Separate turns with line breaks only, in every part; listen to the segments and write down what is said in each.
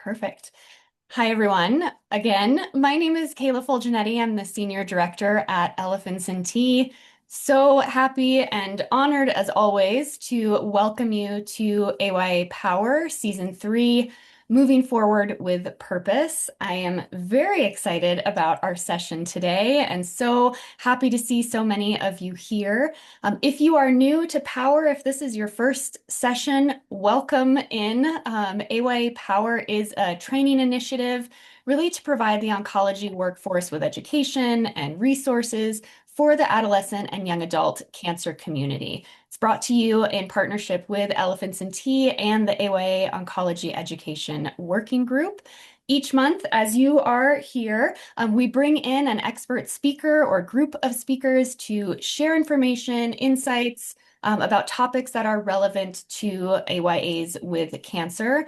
Perfect. Hi, everyone. Again, my name is Kayla Fulginetti. I'm the Senior Director at Elephants&tea. So happy and honored, as always, to welcome you to AYA Power Season 3, Moving Forward with Purpose. I am very excited about our session today and so happy to see so many of you here. If you are new to Power, if this is your first session, welcome in. AYA Power is a training initiative really to provide the oncology workforce with education and resources for the adolescent and young adult cancer community. It's brought to you in partnership with Elephants&tea and the AYA Oncology Education Working Group. Each month, as you are here, we bring in an expert speaker or group of speakers to share information, insights about topics that are relevant to AYAs with cancer.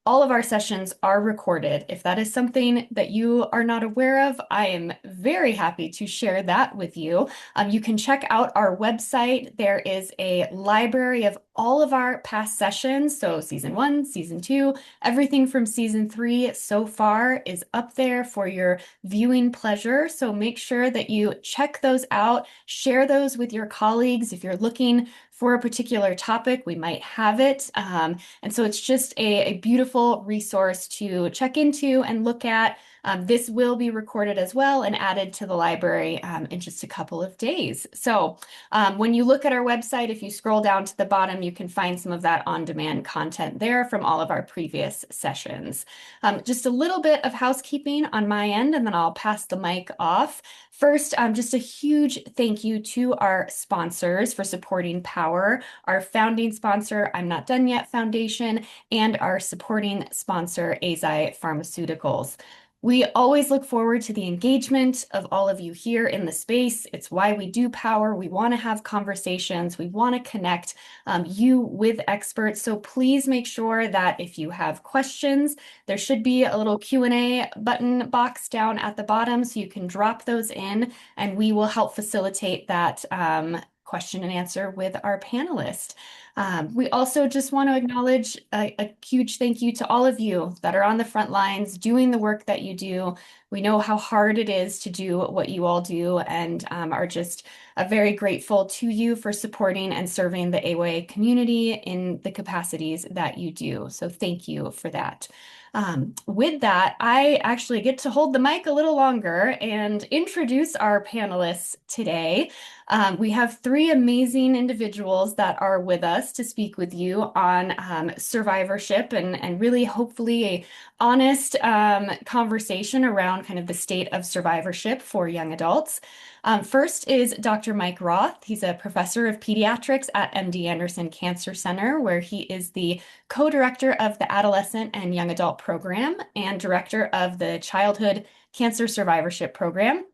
All of our sessions are recorded. If that is something that you are not aware of, I am very happy to share that with you. You can check out our website. There is a library of all of our past sessions. So season 1, season 2, everything from season 3 so far is up there for your viewing pleasure. So make sure that you check those out, share those with your colleagues. If you're looking for a particular topic, we might have it. And so it's just a beautiful resource to check into and look at. This will be recorded as well and added to the library in just a couple of days. So when you look at our website, if you scroll down to the bottom, you can find some of that on-demand content there from all of our previous sessions. Just a little bit of housekeeping on my end, and then I'll pass the mic off. First, just a huge thank you to our sponsors for supporting Power, our founding sponsor, I'm Not Done Yet Foundation, and our supporting sponsor, Eisai Pharmaceuticals. We always look forward to the engagement of all of you here in the space. It's why we do Power. We want to have conversations. We want to connect you with experts. So please make sure that if you have questions, there should be a little Q&A button box down at the bottom so you can drop those in and we will help facilitate that question and answer with our panelists. We also just want to acknowledge a huge thank you to all of you that are on the front lines doing the work that you do. We know how hard it is to do what you all do and are just very grateful to you for supporting and serving the AYA community in the capacities that you do. So thank you for that. With that, I actually get to hold the mic a little longer and introduce our panelists today. We have 3 amazing individuals that are with us to speak with you on survivorship and really hopefully a honest conversation around kind of the state of survivorship for young adults. First is Dr. Mike Roth. He's a professor of pediatrics at MD Anderson Cancer Center, where he is the co-director of the Adolescent and Young Adult Program and director of the Childhood Cancer Survivorship Program.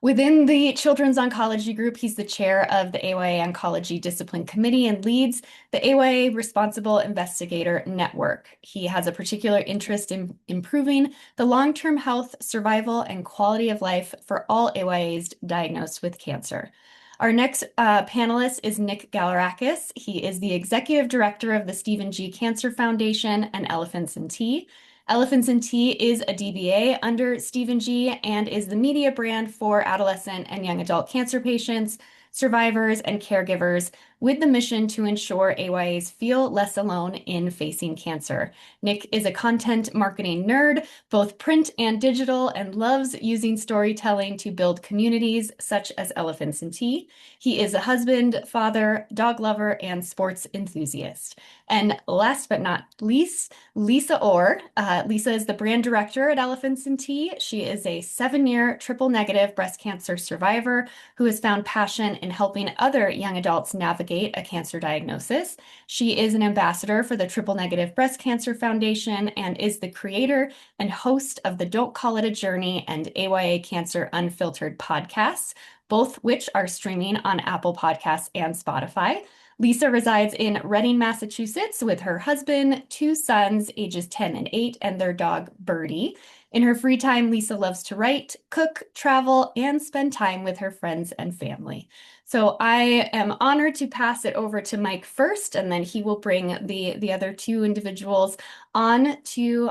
Within the Children's Oncology Group, he's the chair of the AYA Oncology Discipline Committee and leads the AYA Responsible Investigator Network. He has a particular interest in improving the long-term health, survival, and quality of life for all AYAs diagnosed with cancer. Our next panelist is Nick Giallourakis. He is the executive director of the Stephen G. Cancer Foundation and Elephants&tea. Elephants&tea is a DBA under Stephen G. and is the media brand for adolescent and young adult cancer patients, survivors, and caregivers with the mission to ensure AYAs feel less alone in facing cancer. Nick is a content marketing nerd, both print and digital, and loves using storytelling to build communities such as Elephants&tea. He is a husband, father, dog lover, and sports enthusiast. And last but not least, Lisa Orr. Lisa is the brand director at Elephants&tea. She is a 7-year triple-negative breast cancer survivor who has found passion in helping other young adults navigate a cancer diagnosis. She is an ambassador for the Triple Negative Breast Cancer Foundation and is the creator and host of the Don't Call It a Journey and AYA Cancer Unfiltered podcasts, both which are streaming on Apple Podcasts and Spotify. Lisa resides in Reading, Massachusetts with her husband, 2 sons, ages 10 and 8, and their dog, Birdie. In her free time, Lisa loves to write, cook, travel, and spend time with her friends and family. So I am honored to pass it over to Mike first, and then he will bring the other two individuals on to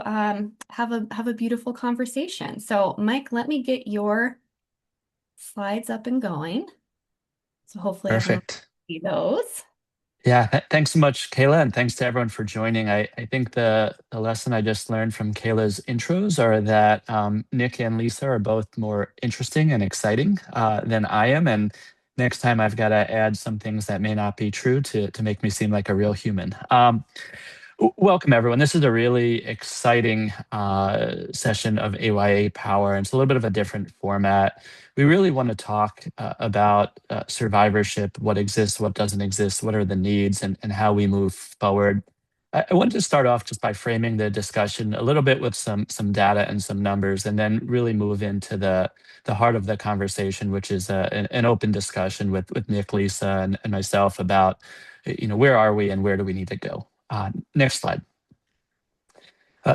have a beautiful conversation. So Mike, let me get your slides up and going. So hopefully everyone
Perfect.
can see those.
Yeah, thanks so much, Kayla, and thanks to everyone for joining. I think the lesson I just learned from Kayla's intros are that Nick and Lisa are both more interesting and exciting than I am, and next time I've got to add some things that may not be true to make me seem like a real human. Welcome, everyone. This is a really exciting session of AYA Power, and it's a little bit of a different format. We really want to talk about survivorship, what exists, what doesn't exist, what are the needs, and how we move forward. I wanted to start off just by framing the discussion a little bit with some data and some numbers, and then really move into the heart of the conversation, which is an open discussion with Nick, Lisa, and myself about where are we and where do we need to go. Next slide.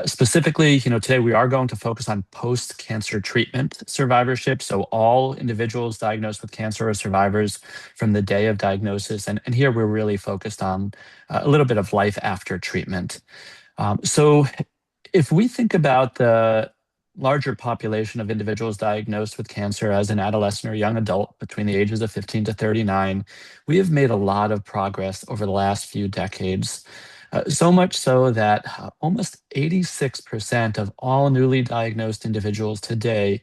Specifically, today we are going to focus on post-cancer treatment survivorship. So all individuals diagnosed with cancer or survivors from the day of diagnosis. And here we're really focused on a little bit of life after treatment. So if we think about the larger population of individuals diagnosed with cancer as an adolescent or young adult between the ages of 15 to 39, we have made a lot of progress over the last few decades. So much so that almost 86% of all newly diagnosed individuals today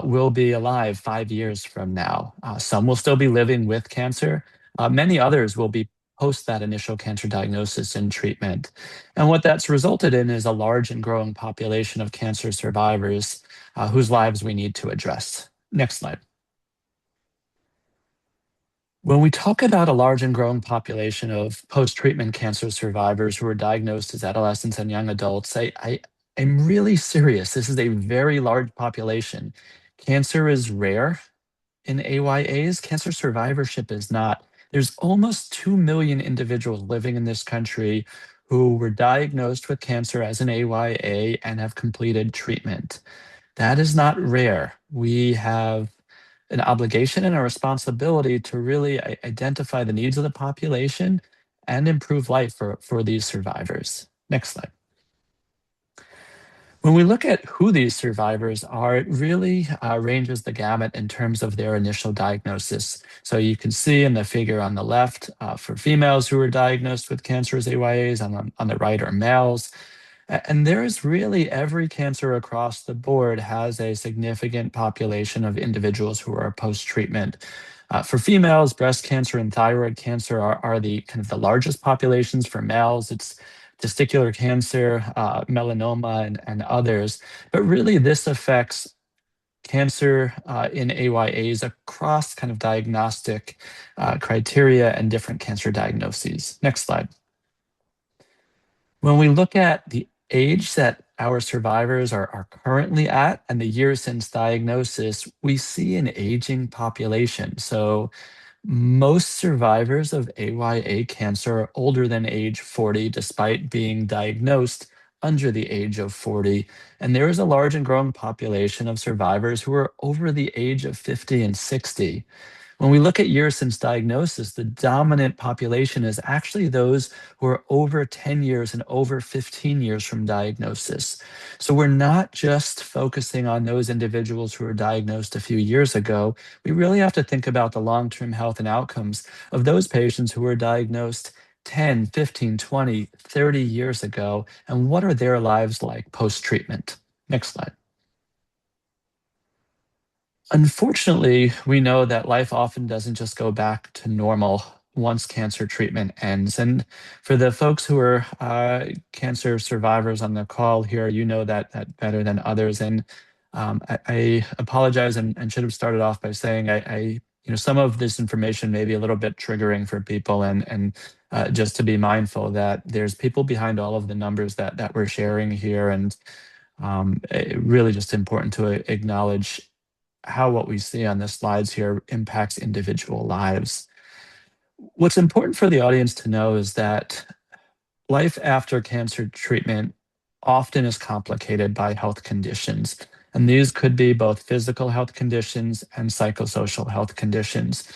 will be alive 5 years from now. Some will still be living with cancer. Many others will be post that initial cancer diagnosis and treatment. And what that's resulted in is a large and growing population of cancer survivors whose lives we need to address. Next slide. When we talk about a large and growing population of post-treatment cancer survivors who are diagnosed as adolescents and young adults, I'm really serious. This is a very large population. Cancer is rare in AYAs. Cancer survivorship is not. There's almost 2 million individuals living in this country who were diagnosed with cancer as an AYA and have completed treatment. That is not rare. We have an obligation and a responsibility to really identify the needs of the population and improve life for these survivors. Next slide. When we look at who these survivors are, it really ranges the gamut in terms of their initial diagnosis. So you can see in the figure on the left for females who were diagnosed with cancer as AYAs, on the right are males. And there's really every cancer across the board has a significant population of individuals who are post-treatment. For females, breast cancer and thyroid cancer are the kind of the largest populations. For males, it's testicular cancer, melanoma, and others. But really, this affects cancer in AYAs across kind of diagnostic criteria and different cancer diagnoses. Next slide. When we look at the age that our survivors are currently at and the years since diagnosis, we see an aging population. So most survivors of AYA cancer are older than age 40, despite being diagnosed under the age of 40. And there is a large and growing population of survivors who are over the age of 50 and 60. When we look at years since diagnosis, the dominant population is actually those who are over 10 years and over 15 years from diagnosis. So we're not just focusing on those individuals who were diagnosed a few years ago. We really have to think about the long-term health and outcomes of those patients who were diagnosed 10, 15, 20, 30 years ago, and what are their lives like post-treatment? Next slide. Unfortunately, we know that life often doesn't just go back to normal once cancer treatment ends. And for the folks who are cancer survivors on the call here, you know that better than others. And I apologize and should have started off by saying some of this information may be a little bit triggering for people, and just to be mindful that there's people behind all of the numbers that we're sharing here, and really just important to acknowledge how what we see on the slides here impacts individual lives. What's important for the audience to know is that life after cancer treatment often is complicated by health conditions. And these could be both physical health conditions and psychosocial health conditions.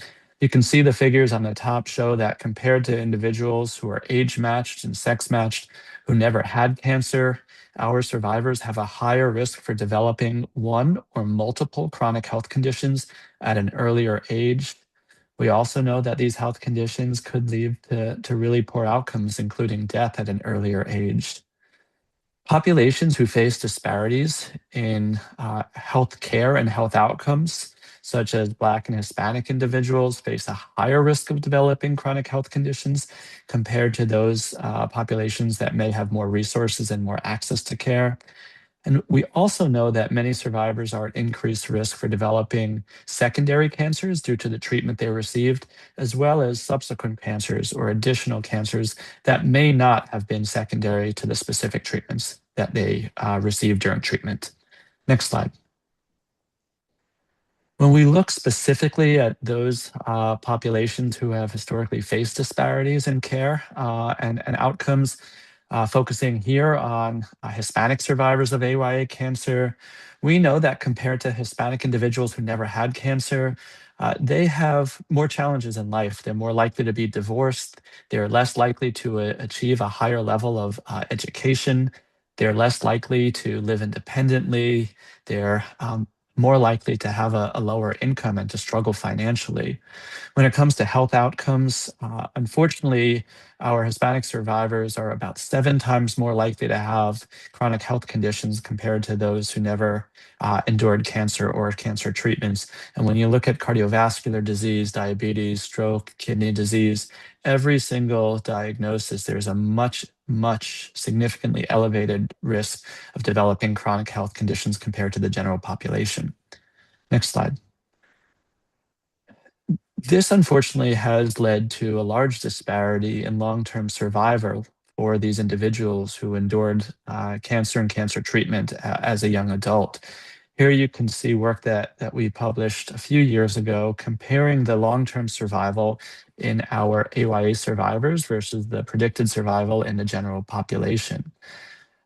You can see the figures on the top show that compared to individuals who are age matched and sex matched who never had cancer, our survivors have a higher risk for developing one or multiple chronic health conditions at an earlier age. We also know that these health conditions could lead to really poor outcomes, including death at an earlier age. Populations who face disparities in health care and health outcomes, such as Black and Hispanic individuals, face a higher risk of developing chronic health conditions compared to those populations that may have more resources and more access to care. And we also know that many survivors are at increased risk for developing secondary cancers due to the treatment they received, as well as subsequent cancers or additional cancers that may not have been secondary to the specific treatments that they received during treatment. Next slide. When we look specifically at those populations who have historically faced disparities in care and outcomes, focusing here on Hispanic survivors of AYA cancer, we know that compared to Hispanic individuals who never had cancer, they have more challenges in life. They're more likely to be divorced. They're less likely to achieve a higher level of education. They're less likely to live independently. They're more likely to have a lower income and to struggle financially. When it comes to health outcomes, unfortunately, our Hispanic survivors are about 7 times more likely to have chronic health conditions compared to those who never endured cancer or cancer treatments. And when you look at cardiovascular disease, diabetes, stroke, kidney disease, every single diagnosis, there's a much significantly elevated risk of developing chronic health conditions compared to the general population. Next slide. This unfortunately has led to a large disparity in long-term survival for these individuals who endured cancer and cancer treatment as a young adult. Here you can see work that we published a few years ago comparing the long-term survival in our AYA survivors versus the predicted survival in the general population.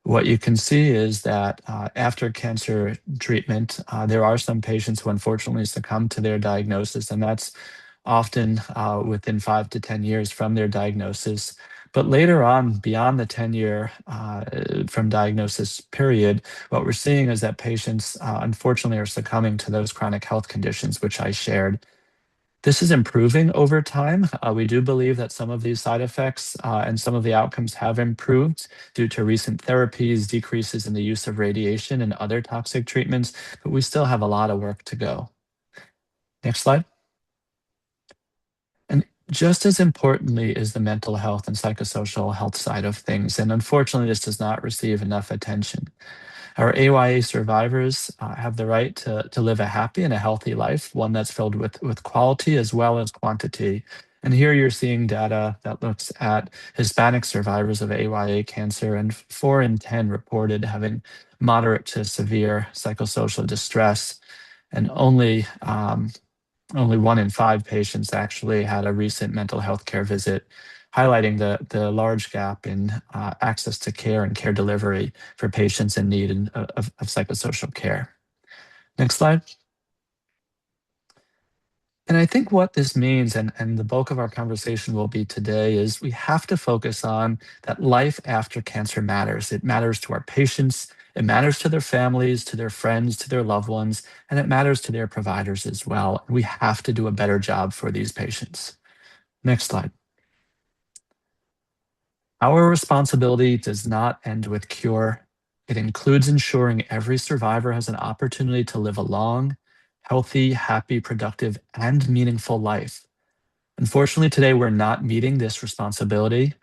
What you can see is that after cancer treatment, there are some patients who unfortunately succumb to their diagnosis, and that's often within 5 to 10 years from their diagnosis. But later on, beyond the 10-year from diagnosis period, what we're seeing is that patients unfortunately are succumbing to those chronic health conditions, which I shared. This is improving over time. We do believe that some of these side effects and some of the outcomes have improved due to recent therapies, decreases in the use of radiation and other toxic treatments, but we still have a lot of work to go. Next slide. And just as importantly is the mental health and psychosocial health side of things. And unfortunately, this does not receive enough attention. Our AYA survivors have the right to live a happy and a healthy life, one that's filled with quality as well as quantity. And here you're seeing data that looks at Hispanic survivors of AYA cancer, and 4 in 10 reported having moderate to severe psychosocial distress, and only 1 in 5 patients actually had a recent mental health care visit, highlighting the large gap in access to care and care delivery for patients in need of psychosocial care. Next slide. And I think what this means, and the bulk of our conversation will be today, is we have to focus on that life after cancer matters. It matters to our patients, it matters to their families, to their friends, to their loved ones, and it matters to their providers as well. We have to do a better job for these patients. Next slide. Our responsibility does not end with cure. It includes ensuring every survivor has an opportunity to live a long, healthy, happy, productive, and meaningful life. Unfortunately, today we're not meeting this responsibility,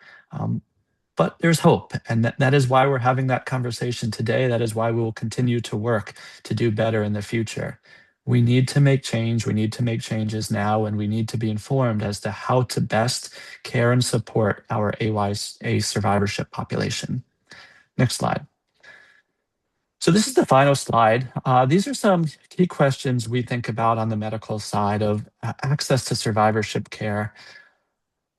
but there's hope. And that is why we're having that conversation today. That is why we will continue to work to do better in the future. We need to make change. We need to make changes now, and we need to be informed as to how to best care and support our AYA survivorship population. Next slide. So this is the final slide. These are some key questions we think about on the medical side of access to survivorship care.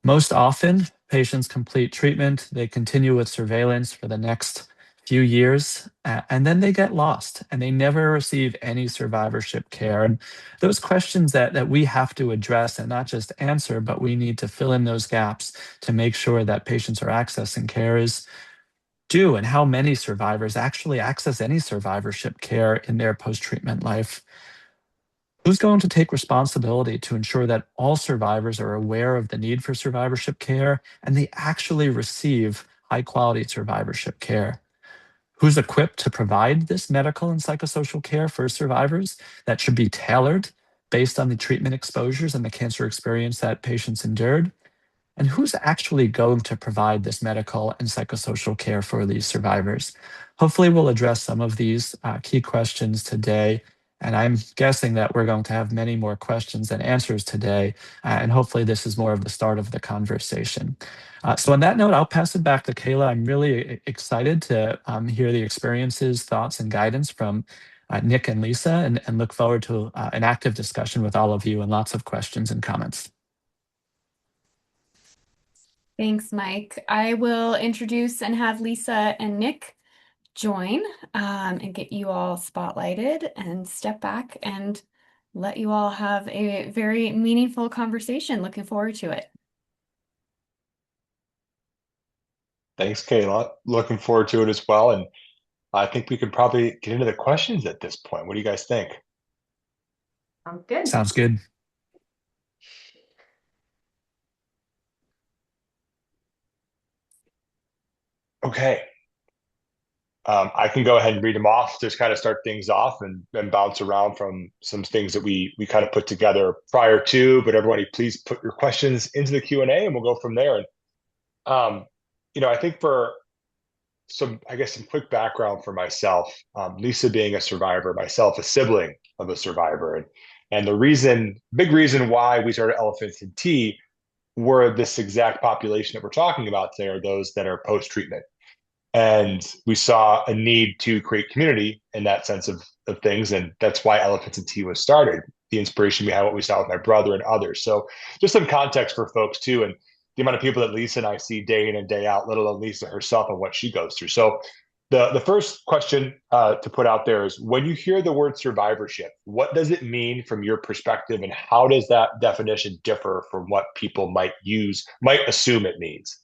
Most often, patients complete treatment. They continue with surveillance for the next few years, and then they get lost and they never receive any survivorship care. And those questions that we have to address and not just answer, but we need to fill in those gaps to make sure that patients are accessing care is do and how many survivors actually access any survivorship care in their post-treatment life. Who's going to take responsibility to ensure that all survivors are aware of the need for survivorship care and they actually receive high quality survivorship care? Who's equipped to provide this medical and psychosocial care for survivors that should be tailored based on the treatment exposures and the cancer experience that patients endured? And who's actually going to provide this medical and psychosocial care for these survivors? Hopefully, we'll address some of these key questions today. And I'm guessing that we're going to have many more questions than answers today. And hopefully, this is more of the start of the conversation. So, on that note, I'll pass it back to Kayla. I'm really excited to hear the experiences, thoughts, and guidance from Nick and Lisa, and look forward to an active discussion with all of you and lots of questions and comments.
Thanks, Mike. I will introduce and have Lisa and Nick join and get you all spotlighted and step back and let you all have a very meaningful conversation. Looking forward to it.
Thanks, Kayla. Looking forward to it as well. And I think we could probably get into the questions at this point. What do you guys think?
Sounds good.
Sounds good.
Okay. I can go ahead and read them off, just kind of start things off and bounce around from some things that we kind of put together prior to. But everybody, please put your questions into the Q&A and we'll go from there. And, um, I think for some quick background for myself, Lisa being a survivor, myself a sibling of a survivor. And big reason why we started Elephants and Tea were this exact population that we're talking about today are those that are post-treatment. And we saw a need to create community in that sense of things. And that's why Elephants and Tea was started. The inspiration behind what we saw with my brother and others. So just some context for folks too. And the amount of people that Lisa and I see day in and day out, let alone Lisa herself and what she goes through. So the first question to put out there is, when you hear the word survivorship, what does it mean from your perspective, and how does that definition differ from what people might assume it means?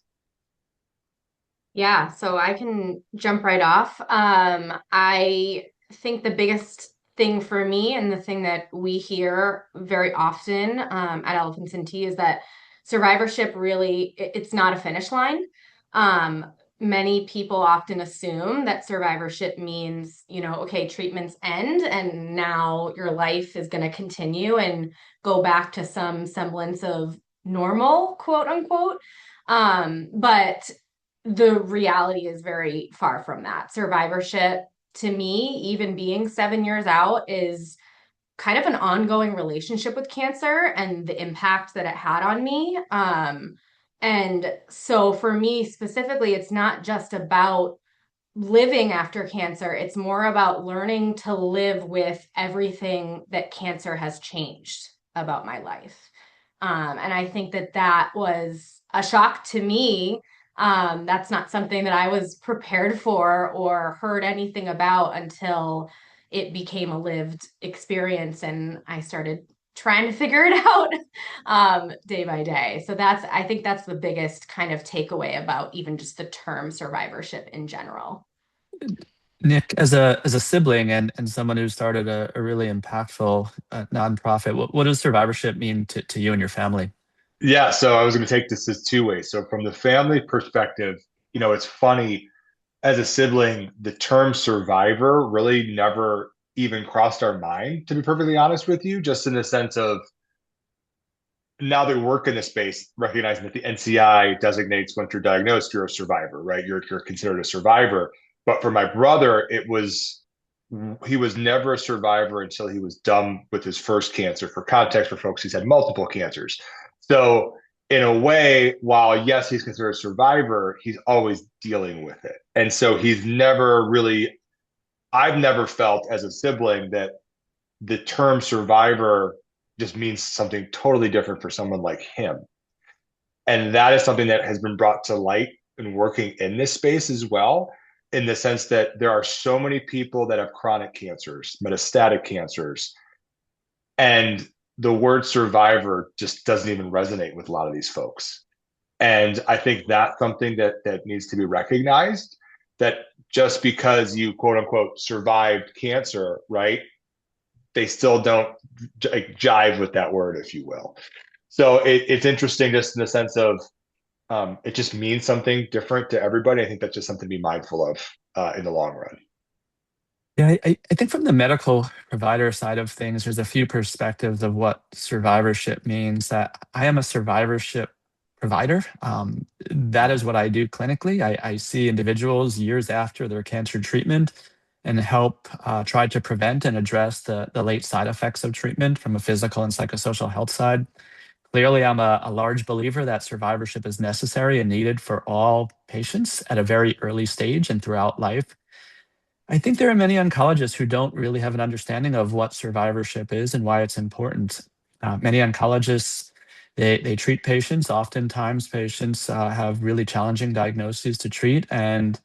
Yeah, so I can jump right off. I think the biggest thing for me and the thing that we hear very often at Elephants and Tea is that survivorship really, it's not a finish line. Many people often assume that survivorship means, okay, treatments end and now your life is going to continue and go back to some semblance of normal, quote unquote. But the reality is very far from that. Survivorship, to me, even being 7 years out, is kind of an ongoing relationship with cancer and the impact that it had on me. And so for me specifically, it's not just about living after cancer, it's more about learning to live with everything that cancer has changed about my life. And I think that that was a shock to me. That's not something that I was prepared for or heard anything about until it became a lived experience and I started trying to figure it out day by day. So I think that's the biggest kind of takeaway about even just the term survivorship in general.
Nick, as a sibling and someone who started a really impactful nonprofit, what does survivorship mean to you and your family?
Yeah, so I was going to take this as two ways. So from the family perspective, it's funny, as a sibling, the term survivor really never even crossed our mind, to be perfectly honest with you, just in the sense of now that we work in this space, recognizing that the NCI designates once you're diagnosed, you're a survivor, right? You're considered a survivor. But for my brother, he was never a survivor until he was done with his first cancer. For context for folks, he's had multiple cancers. So in a way, while yes, he's considered a survivor, he's always dealing with it. And so I've never felt as a sibling that the term survivor just means something totally different for someone like him. And that is something that has been brought to light in working in this space as well. in the sense that there are so many people that have chronic cancers, metastatic cancers, and the word survivor just doesn't even resonate with a lot of these folks. And I think that's something that needs to be recognized, that just because you quote unquote survived cancer, right? They still don't jive with that word, if you will. So it's interesting just in the sense of it just means something different to everybody. I think that's just something to be mindful of in the long run.
Yeah, I think from the medical provider side of things, there's a few perspectives of what survivorship means. That I am a survivorship provider. That is what I do clinically. I see individuals years after their cancer treatment and help try to prevent and address the late side effects of treatment from a physical and psychosocial health side. Clearly, I'm a large believer that survivorship is necessary and needed for all patients at a very early stage and throughout life. I think there are many oncologists who don't really have an understanding of what survivorship is and why it's important. Many oncologists, they treat patients. Oftentimes, patients have really challenging diagnoses to treat, and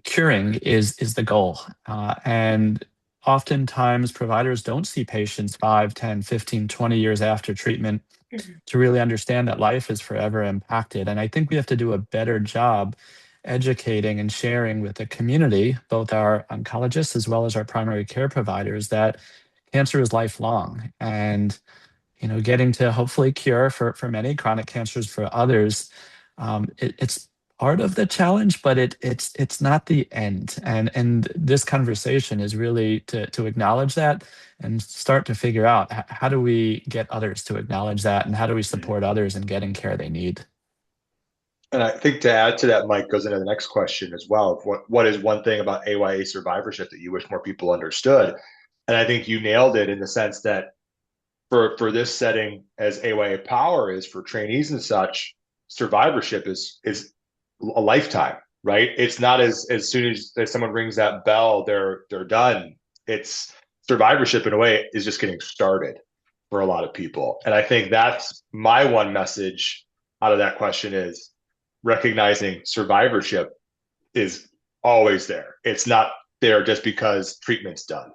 curing is the goal. And oftentimes, providers don't see patients 5, 10, 15, 20 years after treatment to really understand that life is forever impacted. And I think we have to do a better job educating and sharing with the community, both our oncologists as well as our primary care providers, that cancer is lifelong. And getting to hopefully cure for many chronic cancers for others, it's part of the challenge, but it's not the end. And this conversation is really to acknowledge that and start to figure out how do we get others to acknowledge that, and how do we support others in getting care they need.
And I think to add to that, Mike, goes into the next question as well. What is one thing about AYA survivorship that you wish more people understood? And I think you nailed it in the sense that for this setting, as AYA Power is for trainees and such, survivorship is a lifetime, right? It's not as soon as someone rings that bell, they're done. It's survivorship in a way is just getting started for a lot of people. And I think that's my one message out of that question is recognizing survivorship is always there. It's not there just because treatment's done.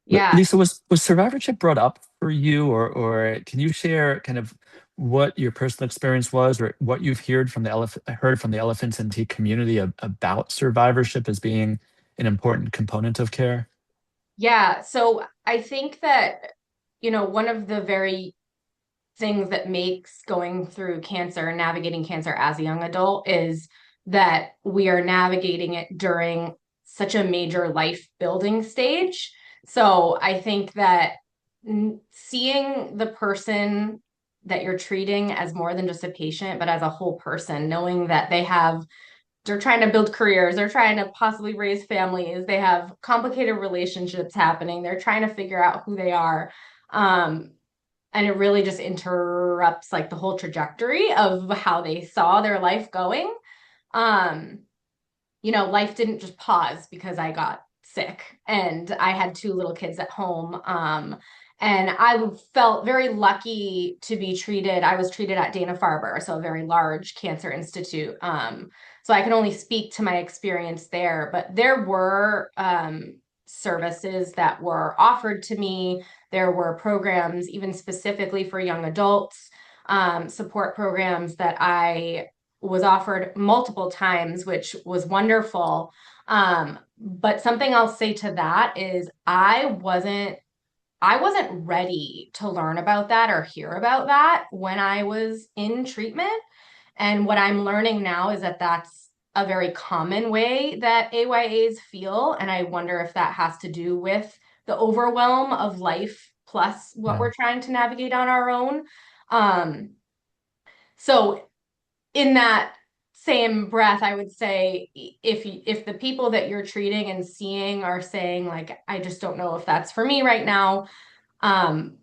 Yeah.
Lisa, was survivorship brought up for you, or can you share kind of what your personal experience was, or what you've heard from the elephants and tea community about survivorship as being an important component of care?
Yeah. So I think that, one of the very things that makes going through cancer, navigating cancer as a young adult, is that we are navigating it during such a major life building stage. So I think that seeing the person that you're treating as more than just a patient, but as a whole person, knowing that they're trying to build careers, they're trying to possibly raise families, they have complicated relationships happening, they're trying to figure out who they are. And it really just interrupts like the whole trajectory of how they saw their life going. Um, life didn't just pause because I got sick and I had two little kids at home. And I felt very lucky to be treated. I was treated at Dana-Farber, so a very large cancer institute. So I can only speak to my experience there, but there were services that were offered to me. There were programs, even specifically for young adults, support programs that I was offered multiple times, which was wonderful. But something I'll say to that is I wasn't ready to learn about that or hear about that when I was in treatment. And what I'm learning now is that that's a very common way that AYAs feel. And I wonder if that has to do with the overwhelm of life plus what
Yeah.
we're trying to navigate on our own. Um, so in that same breath, I would say if the people that you're treating and seeing are saying like, I just don't know if that's for me right now, um,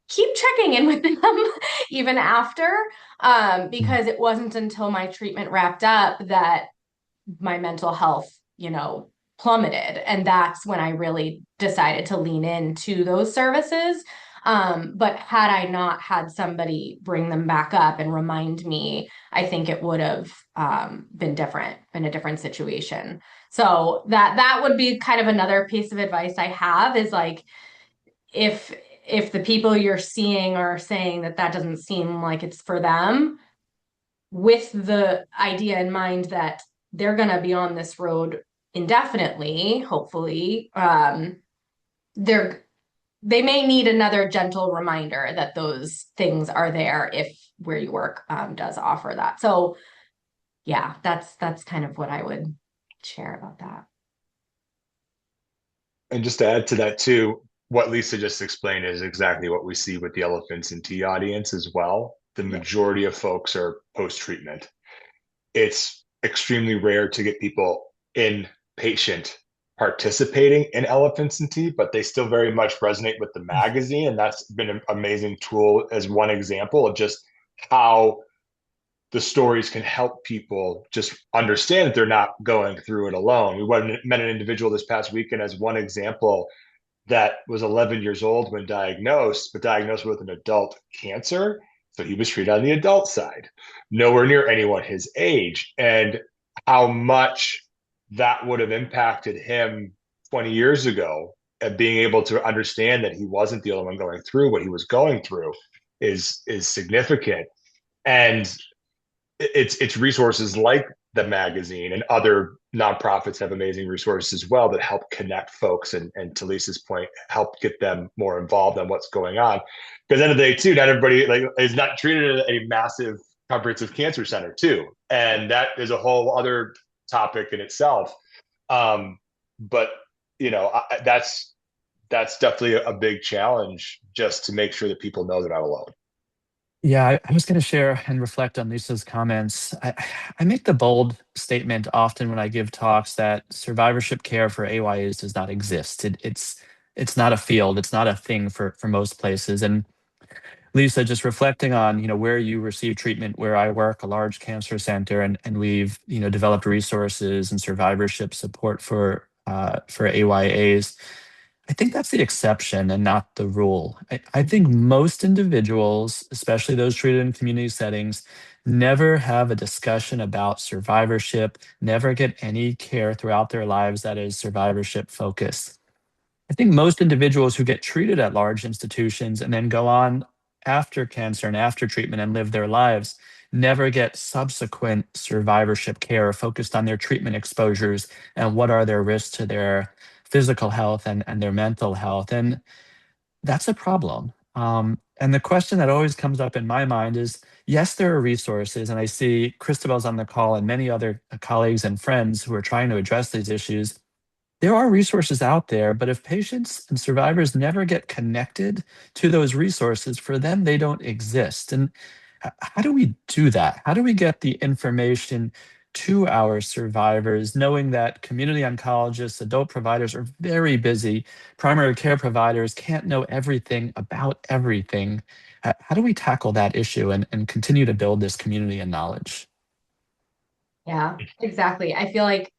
keep checking in with them even after,
Mm.
because it wasn't until my treatment wrapped up that my mental health, plummeted. And that's when I really decided to lean into those services. But had I not had somebody bring them back up and remind me, I think it would have been different, been a different situation. So that would be kind of another piece of advice I have is like if if the people you're seeing are saying that that doesn't seem like it's for them, with the idea in mind that they're going to be on this road indefinitely, hopefully, they're they may need another gentle reminder that those things are there if where you work does offer that. So yeah, that's kind of what I would share about that.
And just to add to that too, what Lisa just explained is exactly what we see with the elephants and tea audience as well. The
Yeah.
majority of folks are post-treatment. It's extremely rare to get people inpatient participating in elephants and tea, but they still very much resonate with the magazine. And that's been an amazing tool as one example of just how the stories can help people just understand that they're not going through it alone. Met an individual this past weekend as one example that was 11 years old when diagnosed, but diagnosed with an adult cancer. So he was treated on the adult side, nowhere near anyone his age. And how much that would have impacted him 20 years ago, and being able to understand that he wasn't the only one going through what he was going through is significant. And it's resources like the magazine and other nonprofits have amazing resources as well that help connect folks and to Lisa's point, help get them more involved on what's going on. Because at the end of the day, too, not everybody like is not treated at a massive comprehensive cancer center, too, and that is a whole other topic in itself. But that's definitely a big challenge just to make sure that people know they're not alone.
Yeah, I was going to share and reflect on Lisa's comments. I make the bold statement often when I give talks that survivorship care for AYAs does not exist. It's not a field. It's not a thing for most places. And Lisa, just reflecting on where you receive treatment, where I work, a large cancer center, and we've developed resources and survivorship support for AYAs. I think that's the exception and not the rule. I think most individuals, especially those treated in community settings, never have a discussion about survivorship, never get any care throughout their lives that is survivorship focused. I think most individuals who get treated at large institutions and then go on after cancer and after treatment and live their lives never get subsequent survivorship care focused on their treatment exposures and what are their risks to their physical health and their mental health. And that's a problem. And the question that always comes up in my mind is yes, there are resources, and I see Christabel's on the call and many other colleagues and friends who are trying to address these issues. There are resources out there, but if patients and survivors never get connected to those resources, for them, they don't exist. And how do we do that? How do we get the information to our survivors, knowing that community oncologists, adult providers are very busy, primary care providers can't know everything about everything? How do we tackle that issue and continue to build this community and knowledge?
Yeah, exactly. I feel like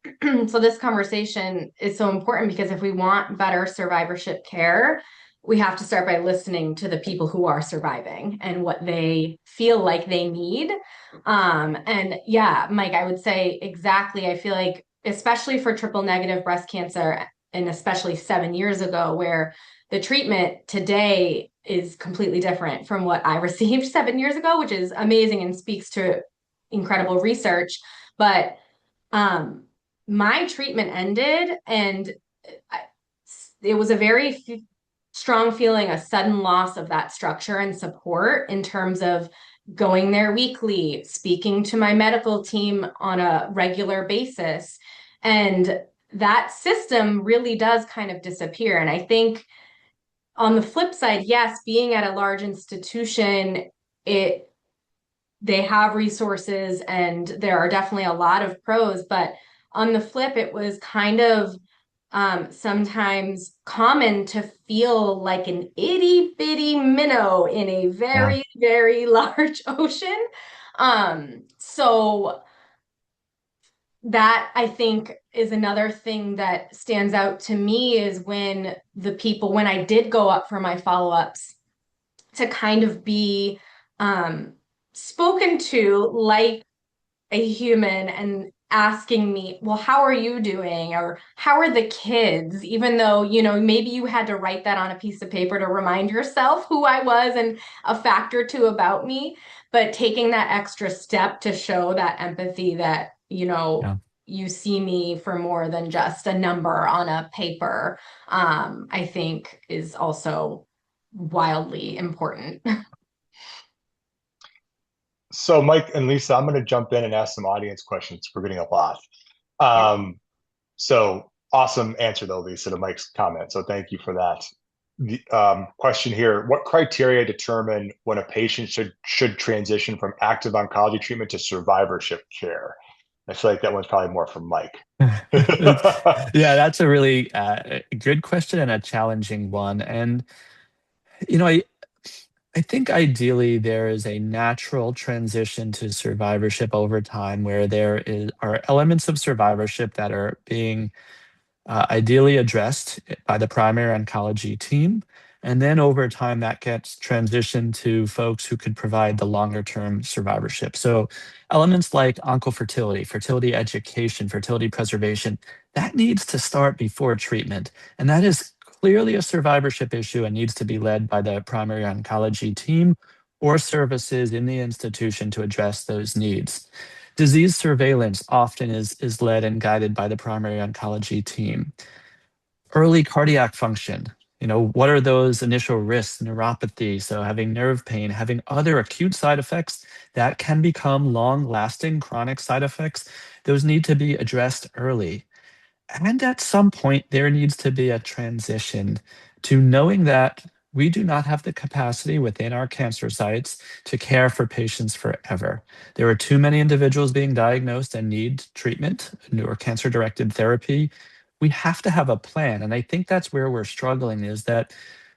so this conversation is so important because if we want better survivorship care, we have to start by listening to the people who are surviving and what they feel like they need. And yeah, Mike, I would say exactly. I feel like, especially for triple negative breast cancer, and especially 7 years ago, where the treatment today is completely different from what I received 7 years ago, which is amazing and speaks to incredible research. But my treatment ended, and I, it was a very strong feeling, a sudden loss of that structure and support in terms of going there weekly, speaking to my medical team on a regular basis. And that system really does kind of disappear. And I think on the flip side, yes, being at a large institution, it they have resources and there are definitely a lot of pros, but on the flip, it was kind of sometimes common to feel like an itty bitty minnow in a
Yeah.
very, very large ocean. So that I think is another thing that stands out to me is when when I did go up for my follow-ups to kind of be um, spoken to like a human and asking me, well, how are you doing? Or how are the kids? Even though, maybe you had to write that on a piece of paper to remind yourself who I was and a fact or two about me. But taking that extra step to show that empathy that,
Yeah.
you see me for more than just a number on a paper, I think is also wildly important.
So, Mike and Lisa, I'm going to jump in and ask some audience questions. We're getting a lot.
Yeah.
So awesome answer though, Lisa, to Mike's comment. So thank you for that. The question here: what criteria determine when a patient should transition from active oncology treatment to survivorship care? I feel like that one's probably more for Mike.
Yeah, that's a really good question and a challenging one. And you know, I I think ideally there is a natural transition to survivorship over time where are elements of survivorship that are being ideally addressed by the primary oncology team. And then over time, that gets transitioned to folks who could provide the longer term survivorship. So elements like oncofertility, fertility education, fertility preservation, that needs to start before treatment. And that is clearly a survivorship issue and needs to be led by the primary oncology team or services in the institution to address those needs. Disease surveillance often is led and guided by the primary oncology team. Early cardiac function, what are those initial risks? Neuropathy, so having nerve pain, having other acute side effects that can become long lasting chronic side effects. Those need to be addressed early. And at some point, there needs to be a transition to knowing that we do not have the capacity within our cancer sites to care for patients forever. There are too many individuals being diagnosed and need treatment or cancer directed therapy. We have to have a plan. And I think that's where we're struggling is that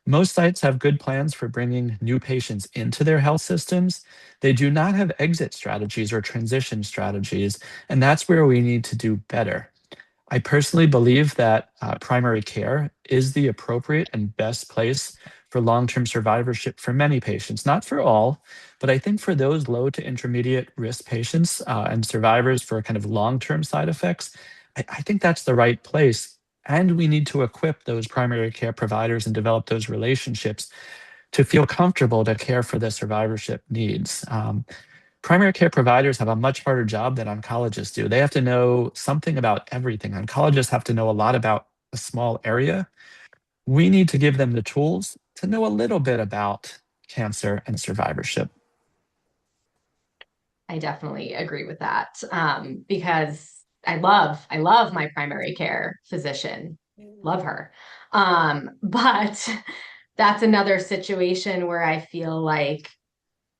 most sites have good plans for bringing new patients into their health systems. They do not have exit strategies or transition strategies. And that's where we need to do better. I personally believe that primary care is the appropriate and best place for long term survivorship for many patients, not for all, but I think for those low to intermediate risk patients and survivors for kind of long term side effects, I think that's the right place. And we need to equip those primary care providers and develop those relationships to feel comfortable to care for the survivorship needs. Primary care providers have a much harder job than oncologists do. They have to know something about everything. Oncologists have to know a lot about a small area. We need to give them the tools to know a little bit about cancer and survivorship.
I definitely agree with that because I love my primary care physician, love her. But that's another situation where I feel like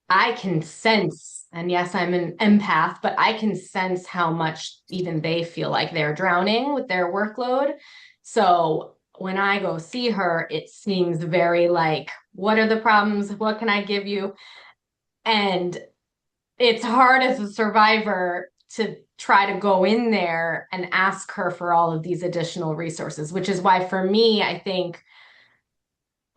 I can sense, and yes, I'm an empath, but I can sense how much even they feel like they're drowning with their workload. So when I go see her, it seems very like, what are the problems? What can I give you? And it's hard as a survivor to try to go in there and ask her for all of these additional resources, which is why for me, I think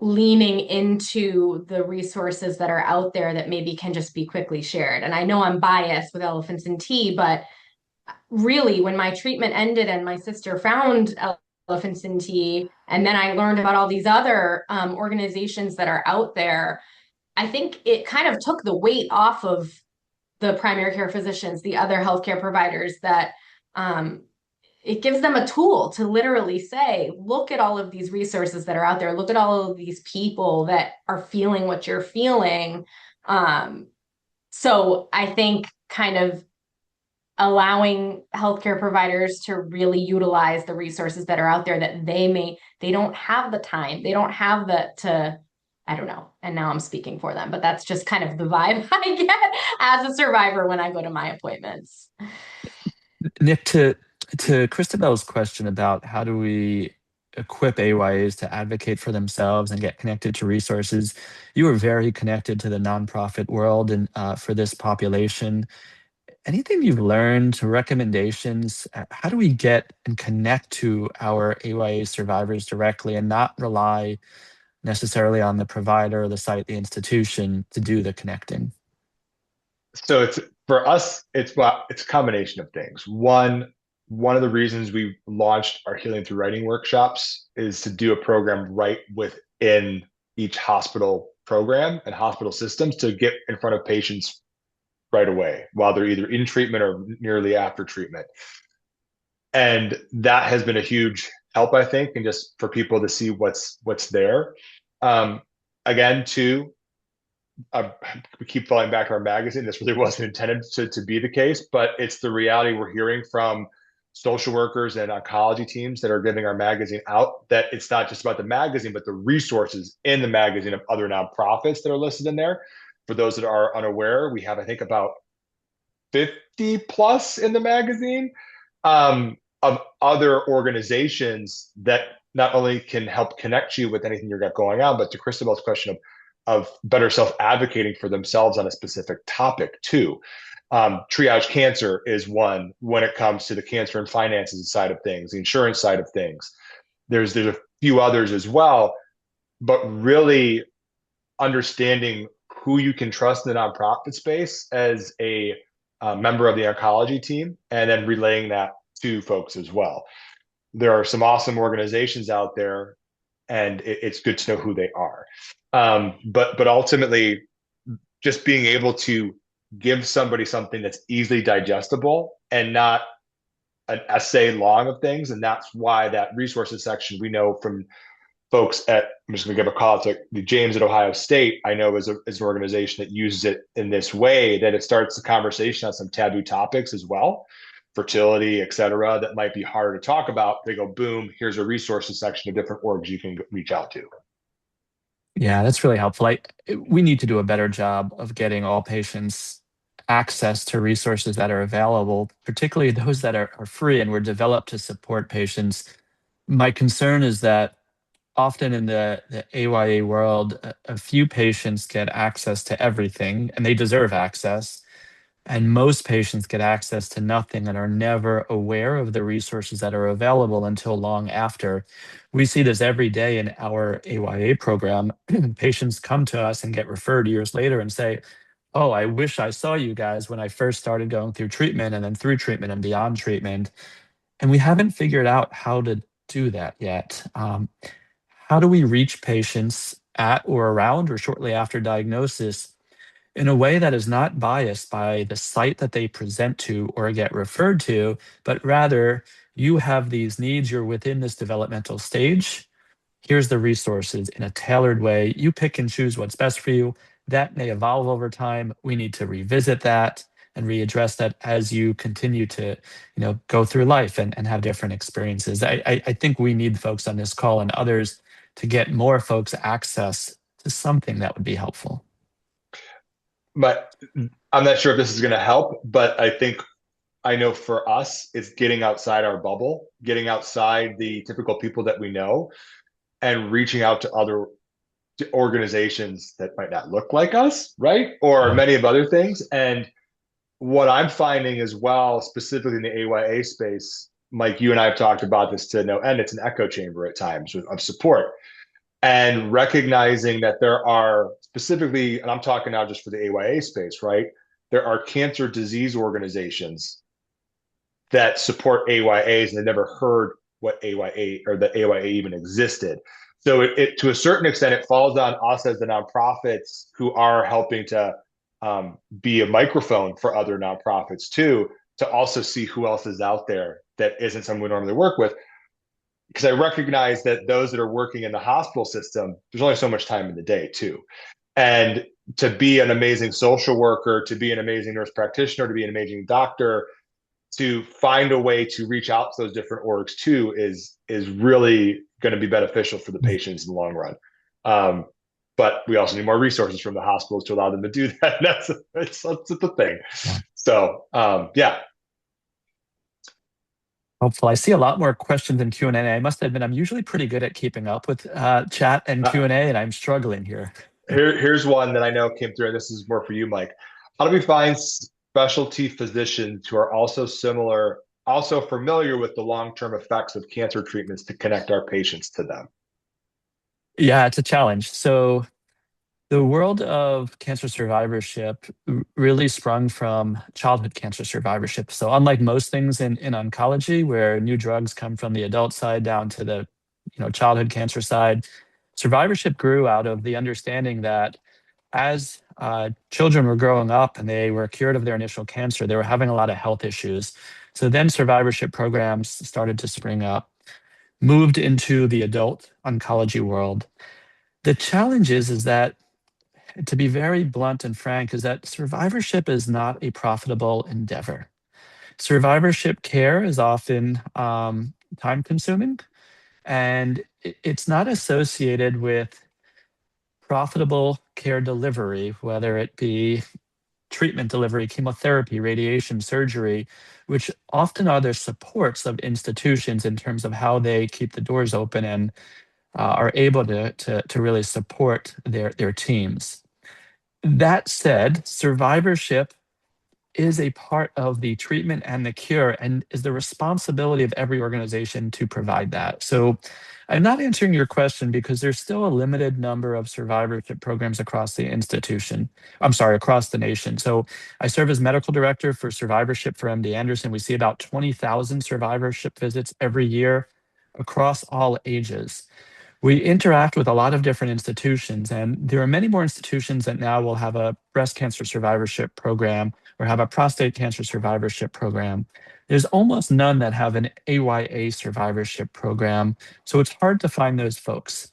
leaning into the resources that are out there that maybe can just be quickly shared. And I know I'm biased with elephants and tea, but really when my treatment ended and my sister found elephants and tea, and then I learned about all these other organizations that are out there, I think it kind of took the weight off of the primary care physicians, the other healthcare providers that um, it gives them a tool to literally say, look at all of these resources that are out there. Look at all of these people that are feeling what you're feeling. Um, so I think kind of allowing healthcare providers to really utilize the resources that are out there that they don't have the time, they don't have the to I don't know. And now I'm speaking for them, but that's just kind of the vibe I get as a survivor when I go to my appointments.
Nick, to Christabel's question about how do we equip AYAs to advocate for themselves and get connected to resources, you are very connected to the nonprofit world and for this population. Anything you've learned, recommendations? How do we get and connect to our AYA survivors directly and not rely necessarily on the provider, the site, the institution to do the connecting?
So it's for us, it's a combination of things. One of the reasons we launched our Healing Through Writing workshops is to do a program right within each hospital program and hospital systems to get in front of patients right away while they're either in treatment or nearly after treatment. And that has been a huge help, I think, and just for people to see what's there. Um, Again, too, we keep falling back to our magazine. This really wasn't intended to be the case, but it's the reality we're hearing from social workers and oncology teams that are giving our magazine out, that it's not just about the magazine, but the resources in the magazine of other nonprofits that are listed in there. For those that are unaware, we have, I think, about 50 plus in the magazine, of other organizations that not only can help connect you with anything you've got going on, but to Christabel's question of better self-advocating for themselves on a specific topic too. Triage Cancer is one when it comes to the cancer and finances side of things, the insurance side of things. There's a few others as well, but really understanding who you can trust in the nonprofit space as a member of the oncology team, and then relaying that to folks as well. There are some awesome organizations out there, and it's good to know who they are. But ultimately, just being able to give somebody something that's easily digestible and not an essay long of things. And that's why that resources section, we know from folks at, I'm just going to give a call out to the James at Ohio State, I know is an organization that uses it in this way, that it starts the conversation on some taboo topics as well, fertility, et cetera, that might be harder to talk about. They go, boom, here's a resources section of different orgs you can reach out to.
Yeah, that's really helpful. We need to do a better job of getting all patients access to resources that are available, particularly those that are free and were developed to support patients. My concern is that often in the AYA world, a few patients get access to everything, and they deserve access. And most patients get access to nothing and are never aware of the resources that are available until long after. We see this every day in our AYA program. Patients come to us and get referred years later and say, "Oh, I wish I saw you guys when I first started going through treatment and then through treatment and beyond treatment." And we haven't figured out how to do that yet. How do we reach patients at or around or shortly after diagnosis in a way that is not biased by the site that they present to or get referred to, but rather you have these needs, you're within this developmental stage. Here's the resources in a tailored way. You pick and choose what's best for you. That may evolve over time. We need to revisit that and readdress that as you continue to, go through life and have different experiences. I think we need folks on this call and others to get more folks access to something that would be helpful.
But I'm not sure if this is going to help, but I know for us, it's getting outside our bubble, getting outside the typical people that we know, and reaching out to other organizations that might not look like us, right? Or
Yeah.
many of other things. And what I'm finding as well, specifically in the AYA space, Mike, you and I have talked about this to no end. It's an echo chamber at times of support. And recognizing that there are specifically, and I'm talking now just for the AYA space, right? There are cancer disease organizations that support AYAs, and they never heard what AYA or that AYA even existed. So it to a certain extent, it falls on us as the nonprofits who are helping to be a microphone for other nonprofits too, to also see who else is out there that isn't someone we normally work with. Because I recognize that those that are working in the hospital system, there's only so much time in the day too. And to be an amazing social worker, to be an amazing nurse practitioner, to be an amazing doctor, to find a way to reach out to those different orgs too is really going to be beneficial for the patients in the long run. But we also need more resources from the hospitals to allow them to do that. That's the thing.
Yeah.
So yeah.
Helpful. I see a lot more questions in Q&A. I must admit, I'm usually pretty good at keeping up with chat and Q&A, and I'm struggling here.
Here's one that I know came through, and this is more for you, Mike. How do we find specialty physicians who are also familiar with the long-term effects of cancer treatments to connect our patients to them?
Yeah, it's a challenge. So the world of cancer survivorship really sprung from childhood cancer survivorship. So unlike most things in oncology, where new drugs come from the adult side down to the childhood cancer side, survivorship grew out of the understanding that as children were growing up and they were cured of their initial cancer, they were having a lot of health issues. So then survivorship programs started to spring up, moved into the adult oncology world. The challenge is that, to be very blunt and frank, is that survivorship is not a profitable endeavor. Survivorship care is often time consuming, and it's not associated with profitable care delivery, whether it be treatment delivery, chemotherapy, radiation, surgery, which often are the supports of institutions in terms of how they keep the doors open and are able to really support their teams. That said, survivorship is a part of the treatment and the cure and is the responsibility of every organization to provide that. So I'm not answering your question because there's still a limited number of survivorship programs across the institution. I'm sorry, across the nation. So I serve as medical director for survivorship for MD Anderson. We see about 20,000 survivorship visits every year across all ages. We interact with a lot of different institutions, and there are many more institutions that now will have a breast cancer survivorship program or have a prostate cancer survivorship program. There's almost none that have an AYA survivorship program, so it's hard to find those folks.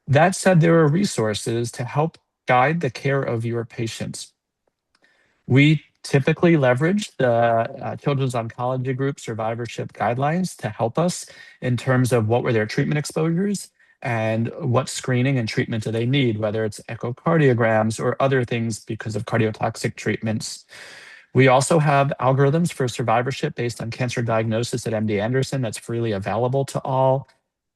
That said, there are resources to help guide the care of your patients. We typically leverage the Children's Oncology Group survivorship guidelines to help us in terms of what were their treatment exposures and what screening and treatment do they need, whether it's echocardiograms or other things because of cardiotoxic treatments. We also have algorithms for survivorship based on cancer diagnosis at MD Anderson that's freely available to all.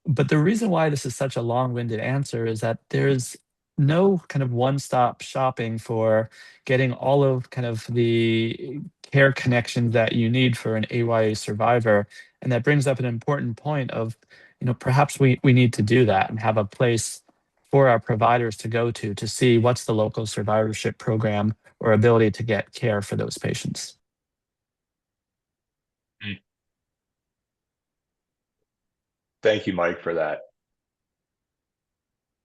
But the reason why this is such a long-winded answer is that there's no kind of one-stop shopping for getting all of kind of the care connections that you need for an AYA survivor. And that brings up an important point of, perhaps we need to do that and have a place for our providers to go to see what's the local survivorship program or ability to get care for those patients.
Mm. Thank you, Mike, for that.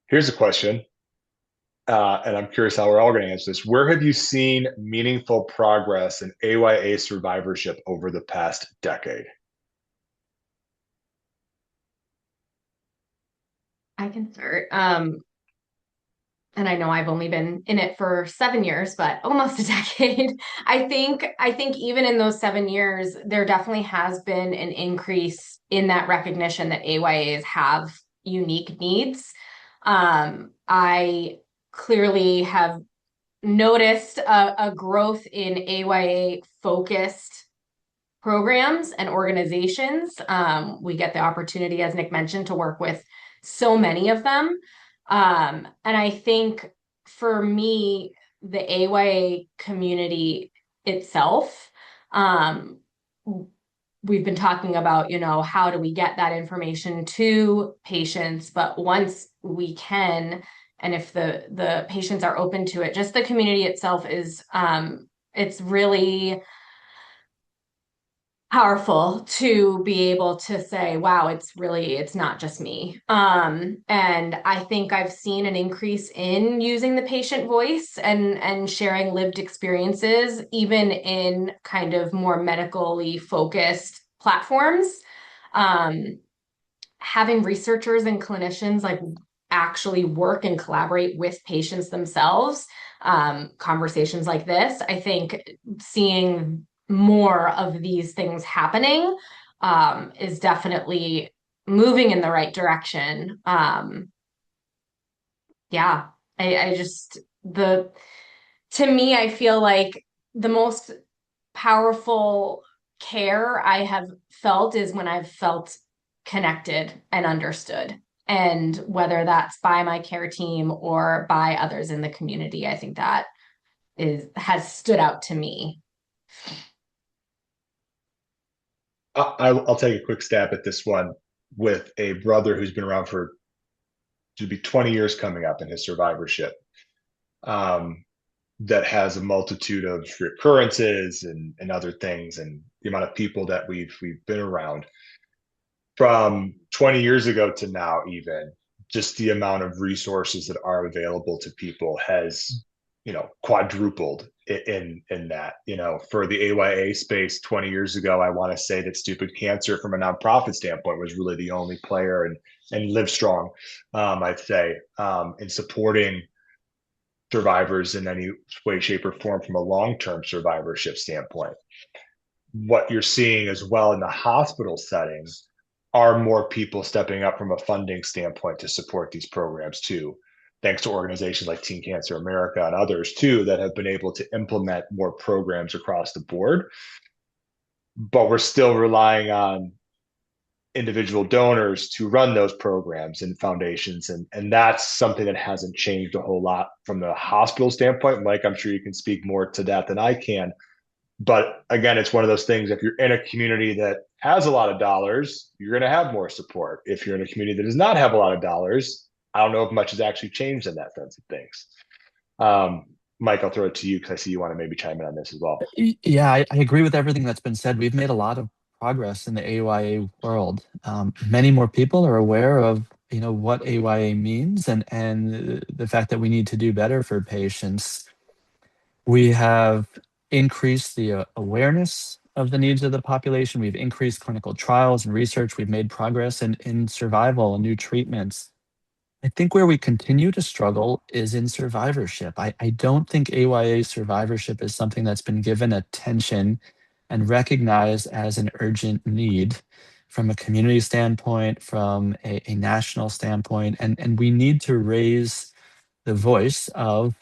Here's a question, and I'm curious how we're all going to answer this. Where have you seen meaningful progress in AYA survivorship over the past decade?
I can start. And I know I've only been in it for 7 years, but almost a decade. I think even in those 7 years, there definitely has been an increase in that recognition that AYAs have unique needs. I clearly have noticed a growth in AYA focused programs and organizations. We get the opportunity, as Nick mentioned, to work with so many of them. And I think for me, the AYA community itself, we've been talking about, how do we get that information to patients? But once we can, and if the patients are open to it, just the community itself is, it's really powerful to be able to say, wow, it's not just me. And I think I've seen an increase in using the patient voice and sharing lived experiences, even in kind of more medically focused platforms. Having researchers and clinicians like actually work and collaborate with patients themselves, conversations like this, I think seeing more of these things happening is definitely moving in the right direction. Yeah, I just to me, I feel like the most powerful care I have felt is when I've felt connected and understood. And whether that's by my care team or by others in the community, I think that has stood out to me.
I'll take a quick stab at this one with a brother who's been around for to be 20 years coming up in his survivorship. That has a multitude of recurrences and other things, and the amount of people that we've been around from 20 years ago to now. Even just the amount of resources that are available to people has quadrupled in that. For the AYA space 20 years ago, I want to say that Stupid Cancer from a nonprofit standpoint was really the only player, and Live Strong, I'd say, in supporting survivors in any way, shape, or form from a long-term survivorship standpoint. What you're seeing as well in the hospital settings are more people stepping up from a funding standpoint to support these programs too, thanks to organizations like Teen Cancer America and others too that have been able to implement more programs across the board. But we're still relying on individual donors to run those programs and foundations, and that's something that hasn't changed a whole lot from the hospital standpoint. Mike, I'm sure you can speak more to that than I can, but again, it's one of those things. If you're in a community that has a lot of dollars, you're going to have more support. If you're in a community that does not have a lot of dollars, I don't know if much has actually changed in that sense of things. Mike, I'll throw it to you because I see you want to maybe chime in on this as well.
Yeah, I agree with everything that's been said. We've made a lot of progress in the AYA world. Many more people are aware of what AYA means, and the fact that we need to do better for patients. We have increased the awareness of the needs of the population. We've increased clinical trials and research. We've made progress in survival and new treatments. I think where we continue to struggle is in survivorship. I don't think AYA survivorship is something that's been given attention and recognized as an urgent need from a community standpoint, from a national standpoint. And we need to raise the voice of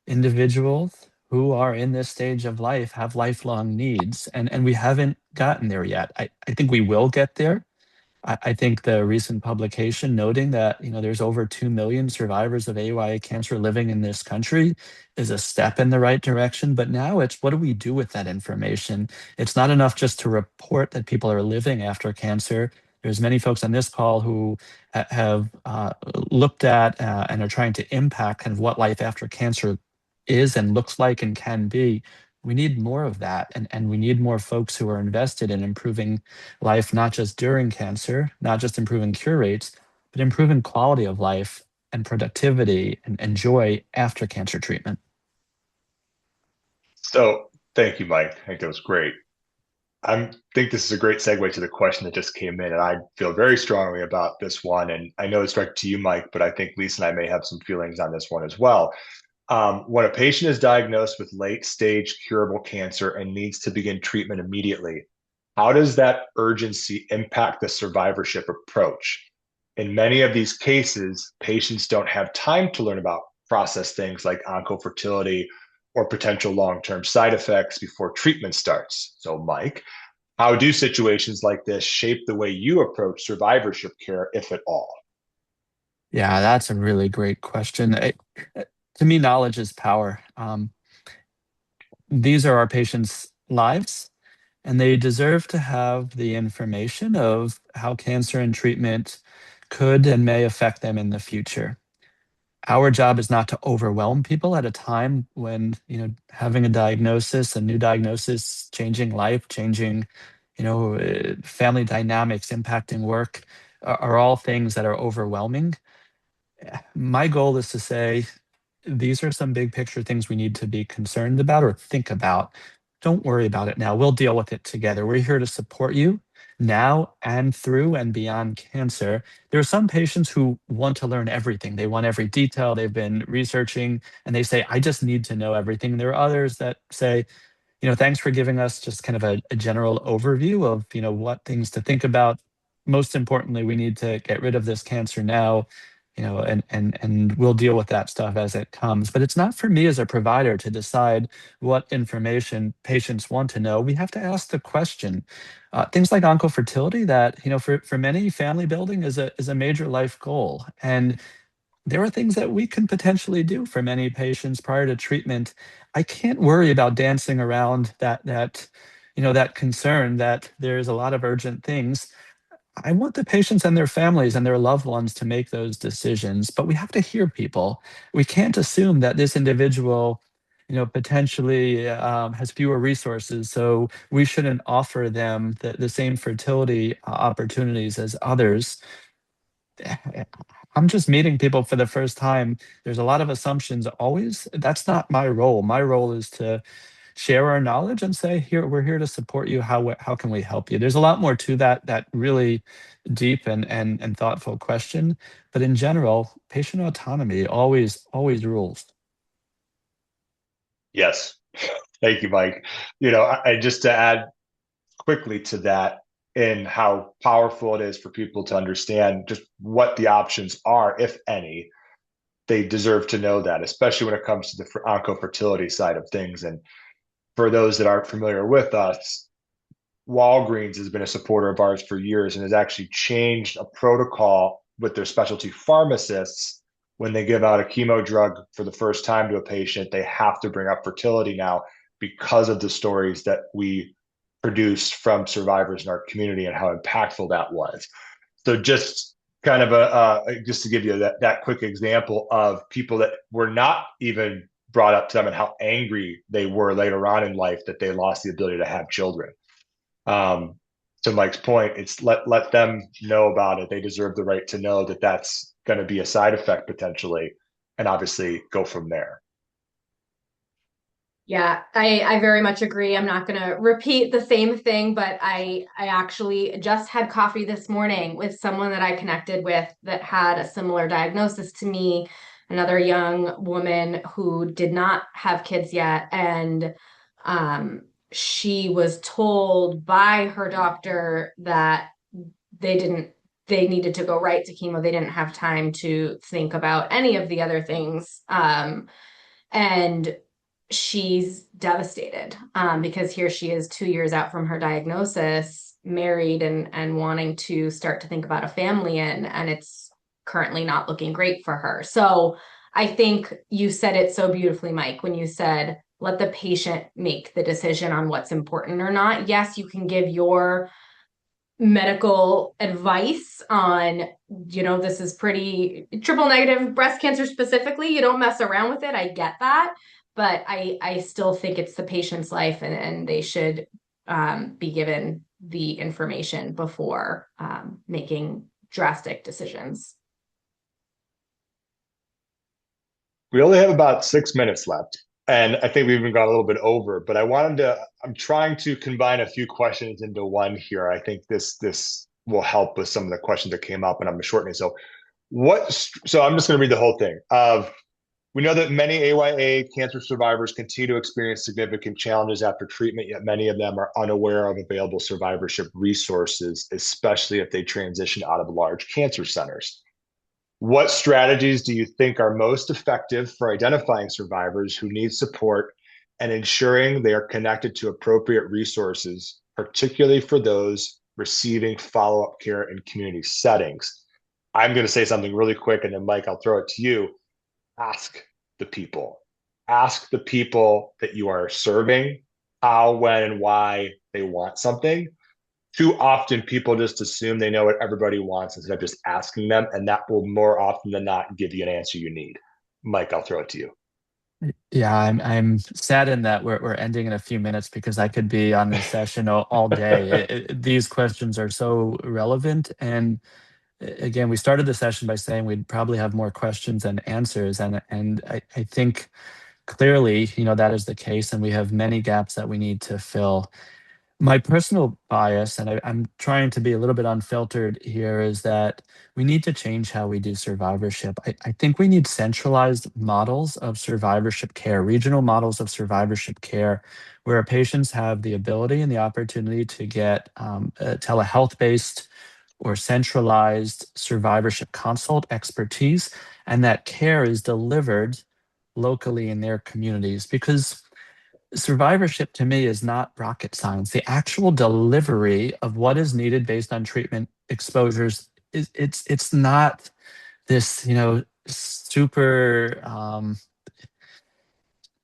individuals who are in this stage of life, have lifelong needs, and we haven't gotten there yet. I think we will get there. I think the recent publication noting that there's over 2 million survivors of AYA cancer living in this country is a step in the right direction. But now it's, what do we do with that information? It's not enough just to report that people are living after cancer. There's many folks on this call who have looked at and are trying to impact kind of what life after cancer is and looks like and can be. We need more of that, and we need more folks who are invested in improving life, not just during cancer, not just improving cure rates, but improving quality of life and productivity and joy after cancer treatment.
So thank you, Mike. I think that was great. I think this is a great segue to the question that just came in, and I feel very strongly about this one. And I know it's directed to you, Mike, but I think Lisa and I may have some feelings on this one as well. When a patient is diagnosed with late stage curable cancer and needs to begin treatment immediately, how does that urgency impact the survivorship approach? In many of these cases, patients don't have time to learn about process things like oncofertility or potential long-term side effects before treatment starts. So, Mike, how do situations like this shape the way you approach survivorship care, if at all?
Yeah, that's a really great question. To me, knowledge is power. These are our patients' lives, and they deserve to have the information of how cancer and treatment could and may affect them in the future. Our job is not to overwhelm people at a time when, having a diagnosis, a new diagnosis, changing life, changing, family dynamics, impacting work are all things that are overwhelming. My goal is to say, these are some big picture things we need to be concerned about or think about. Don't worry about it now. We'll deal with it together. We're here to support you now and through and beyond cancer. There are some patients who want to learn everything. They want every detail. They've been researching and they say, I just need to know everything. There are others that say, thanks for giving us just kind of a general overview of, what things to think about. Most importantly, we need to get rid of this cancer now, and we'll deal with that stuff as it comes. But it's not for me as a provider to decide what information patients want to know. We have to ask the question. Things like oncofertility that, for many, family building is a major life goal. And there are things that we can potentially do for many patients prior to treatment. I can't worry about dancing around that concern that there's a lot of urgent things. I want the patients and their families and their loved ones to make those decisions, but we have to hear people. We can't assume that this individual, potentially has fewer resources, so we shouldn't offer them the same fertility opportunities as others. I'm just meeting people for the first time. There's a lot of assumptions always. That's not my role. My role is to share our knowledge and say, here, we're here to support you. How can we help you? There's a lot more to that really deep and thoughtful question. But in general, patient autonomy always rules.
Yes. Thank you, Mike. Just to add quickly to that, and how powerful it is for people to understand just what the options are, if any. They deserve to know that, especially when it comes to the oncofertility side of things. And for those that aren't familiar with us, Walgreens has been a supporter of ours for years and has actually changed a protocol with their specialty pharmacists. When they give out a chemo drug for the first time to a patient, they have to bring up fertility now because of the stories that we produced from survivors in our community and how impactful that was. So just kind of just to give you that quick example of people that were not even brought up to them and how angry they were later on in life that they lost the ability to have children. um, to Mike's point, it's let them know about it. They deserve the right to know that that's going to be a side effect potentially, and obviously go from there.
Yeah, I very much agree. I'm not going to repeat the same thing, but I actually just had coffee this morning with someone that I connected with that had a similar diagnosis to me, another young woman who did not have kids yet, and she was told by her doctor that they didn't they needed to go right to chemo. They didn't have time to think about any of the other things. And she's devastated because here she is 2 years out from her diagnosis, married and wanting to start to think about a family, and it's currently not looking great for her. So I think you said it so beautifully, Mike, when you said, let the patient make the decision on what's important or not. Yes, you can give your medical advice on, this is pretty triple negative breast cancer specifically. You don't mess around with it. I get that. But I still think it's the patient's life, and they should be given the information before making drastic decisions.
We only have about 6 minutes left, and I think we've even gone a little bit over. But I'm trying to combine a few questions into one here. I think this will help with some of the questions that came up, and I'm shortening. So I'm just going to read the whole thing. We know that many AYA cancer survivors continue to experience significant challenges after treatment, yet many of them are unaware of available survivorship resources, especially if they transition out of large cancer centers. What strategies do you think are most effective for identifying survivors who need support and ensuring they are connected to appropriate resources, particularly for those receiving follow-up care in community settings? I'm going to say something really quick, and then Mike, I'll throw it to you. Ask the people. Ask the people that you are serving how, when, and why they want something. Too often, people just assume they know what everybody wants instead of just asking them, and that will more often than not give you an answer you need. Mike, I'll throw it to you.
Yeah, I'm saddened that we're ending in a few minutes because I could be on this session all day. These questions are so relevant, and again, we started the session by saying we'd probably have more questions than answers, and I think clearly, that is the case, and we have many gaps that we need to fill. My personal bias, and I'm trying to be a little bit unfiltered here, is that we need to change how we do survivorship. I think we need centralized models of survivorship care, regional models of survivorship care, where our patients have the ability and the opportunity to get a telehealth-based or centralized survivorship consult expertise, and that care is delivered locally in their communities. Because survivorship to me is not rocket science. The actual delivery of what is needed based on treatment exposures it's not this super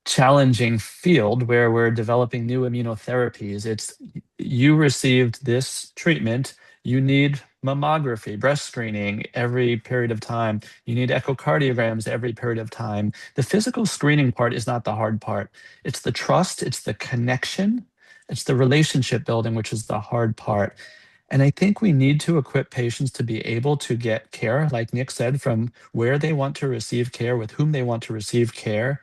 challenging field where we're developing new immunotherapies. It's you received this treatment, you need mammography, breast screening every period of time. You need echocardiograms every period of time. The physical screening part is not the hard part. It's the trust, it's the connection, it's the relationship building, which is the hard part. And I think we need to equip patients to be able to get care, like Nick said, from where they want to receive care, with whom they want to receive care,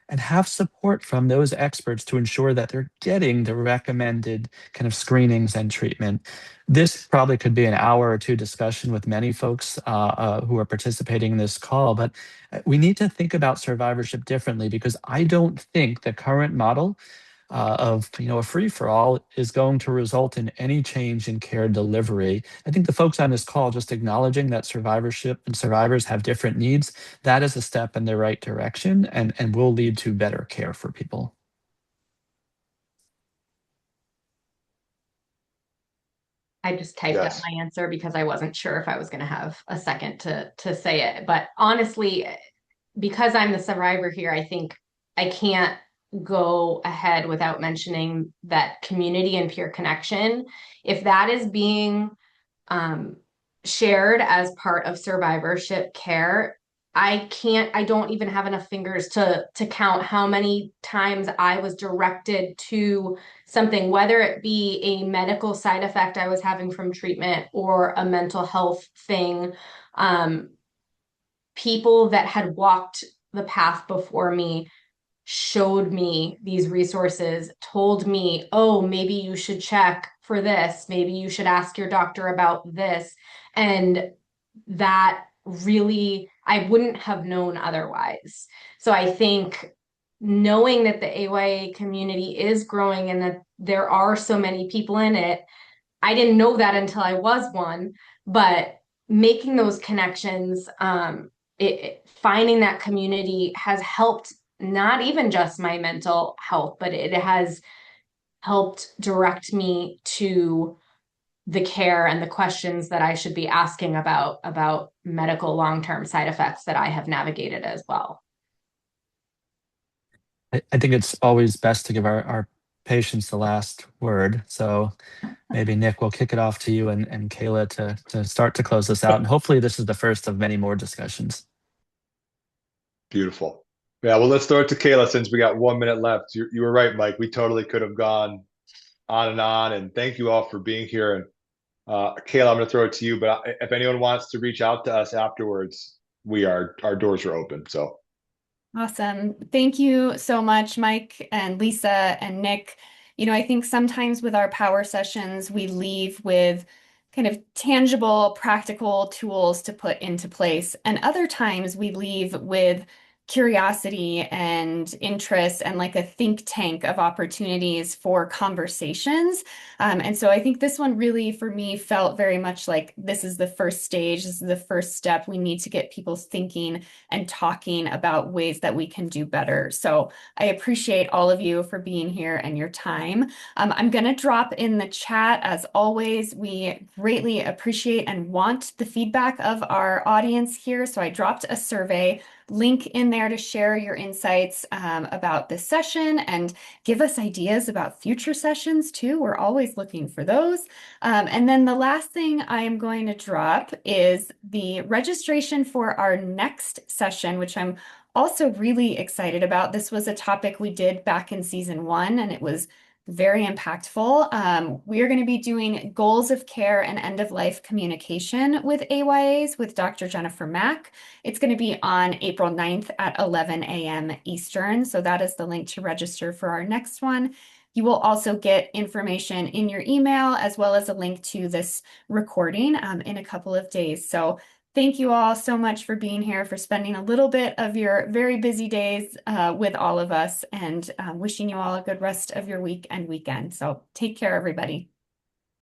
and have support from those experts to ensure that they're getting the recommended kind of screenings and treatment. This probably could be an hour or two discussion with many folks who are participating in this call, but we need to think about survivorship differently because I don't think the current model of a free for all is going to result in any change in care delivery. I think the folks on this call just acknowledging that survivorship and survivors have different needs, that is a step in the right direction and will lead to better care for people.
I just typed up
Yes.
my answer because I wasn't sure if I was going to have a second to say it. But honestly, because I'm the survivor here, I think I can't go ahead without mentioning that community and peer connection. If that is being um, shared as part of survivorship care, I don't even have enough fingers to count how many times I was directed to something, whether it be a medical side effect I was having from treatment or a mental health thing. People that had walked the path before me showed me these resources, told me, oh, maybe you should check for this, maybe you should ask your doctor about this. And that really, I wouldn't have known otherwise. So I think knowing that the AYA community is growing and that there are so many people in it, I didn't know that until I was one, but making those connections, finding that community has helped not even just my mental health, but it has helped direct me to the care and the questions that I should be asking about medical long-term side effects that I have navigated as well.
I think it's always best to give our patients the last word. So maybe Nick, we'll kick it off to you and Kayla to start to close this out. And hopefully this is the first of many more discussions.
Beautiful. Yeah, well, let's throw it to Kayla since we got 1 minute left. You were right, Mike. We totally could have gone on. And thank you all for being here. And Kayla, I'm going to throw it to you. But if anyone wants to reach out to us afterwards, our doors are open. So
Awesome. Thank you so much, Mike and Lisa and Nick. I think sometimes with our power sessions, we leave with kind of tangible, practical tools to put into place. And other times we leave with curiosity and interest and like a think tank of opportunities for conversations. And so I think this one really, for me, felt very much like this is the first stage. This is the first step. We need to get people thinking and talking about ways that we can do better. So I appreciate all of you for being here and your time. I'm going to drop in the chat, as always. We greatly appreciate and want the feedback of our audience here. So I dropped a survey link in there to share your insights about this session and give us ideas about future sessions too. We're always looking for those. And then the last thing I am going to drop is the registration for our next session, which I'm also really excited about. This was a topic we did back in season 1, and it was very impactful. We are going to be doing goals of care and end-of-life communication with AYAs with Dr. Jennifer Mack. It's going to be on April 9th at 11 a.m. Eastern. So that is the link to register for our next one. You will also get information in your email as well as a link to this recording in a couple of days. So thank you all so much for being here, for spending a little bit of your very busy days with all of us, and wishing you all a good rest of your week and weekend. So take care, everybody.